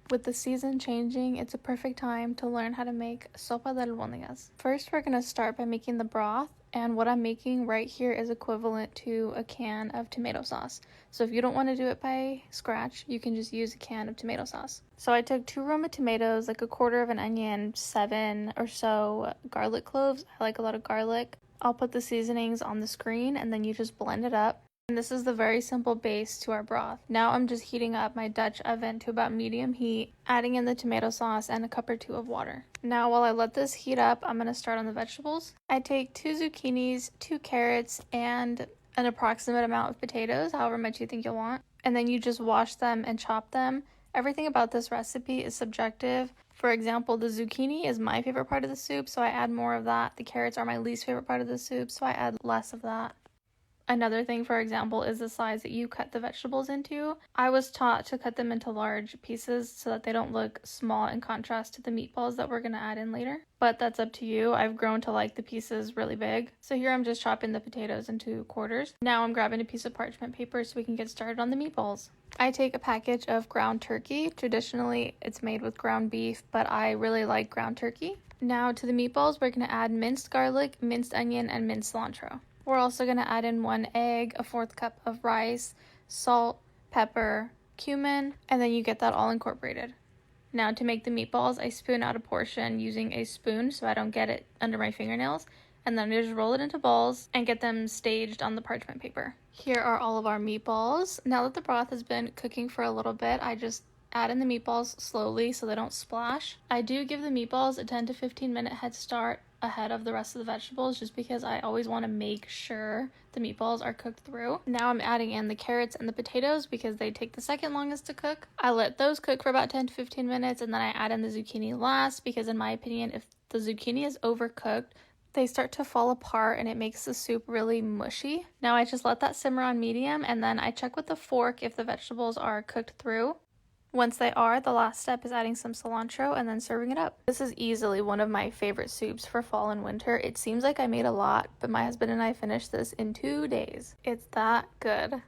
With the season changing, it's a perfect time to learn how to make sopa de albóndigas. First, we're going to start by making the broth, and what I'm making right here is equivalent to a can of tomato sauce. So if you don't want to do it by scratch, you can just use a can of tomato sauce. So I took 2 Roma tomatoes, like a quarter of an onion, 7 or so garlic cloves. I like a lot of garlic. I'll put the seasonings on the screen and then you just blend it up. And this is the very simple base to our broth. Now I'm just heating up my Dutch oven to about medium heat, adding in the tomato sauce and a cup or 2 of water. Now while I let this heat up, I'm going to start on the vegetables. I take 2 zucchinis, 2 carrots, and an approximate amount of potatoes, however much you think you'll want. And then you just wash them and chop them. Everything about this recipe is subjective. For example, the zucchini is my favorite part of the soup, so I add more of that. The carrots are my least favorite part of the soup, so I add less of that. Another thing, for example, is the size that you cut the vegetables into. I was taught to cut them into large pieces so that they don't look small in contrast to the meatballs that we're going to add in later. But that's up to you. I've grown to like the pieces really big. So here I'm just chopping the potatoes into quarters. Now I'm grabbing a piece of parchment paper so we can get started on the meatballs. I take a package of ground turkey. Traditionally, it's made with ground beef, but I really like ground turkey. Now to the meatballs, we're going to add minced garlic, minced onion, and minced cilantro. We're also going to add in 1 egg, a 1/4 cup of rice, salt, pepper, cumin, and then you get that all incorporated. Now to make the meatballs, I spoon out a portion using a spoon so I don't get it under my fingernails, and then I just roll it into balls and get them staged on the parchment paper. Here are all of our meatballs. Now that the broth has been cooking for a little bit, I just add in the meatballs slowly so they don't splash. I do give the meatballs a 10 to 15 minute head start ahead of the rest of the vegetables just because I always want to make sure the meatballs are cooked through. Now I'm adding in the carrots and the potatoes because they take the second longest to cook. I let those cook for about 10 to 15 minutes and then I add in the zucchini last because in my opinion, if the zucchini is overcooked, they start to fall apart and it makes the soup really mushy. Now I just let that simmer on medium and then I check with the fork if the vegetables are cooked through. Once they are, the last step is adding some cilantro and then serving it up. This is easily one of my favorite soups for fall and winter. It seems like I made a lot, but my husband and I finished this in 2 days. It's that good.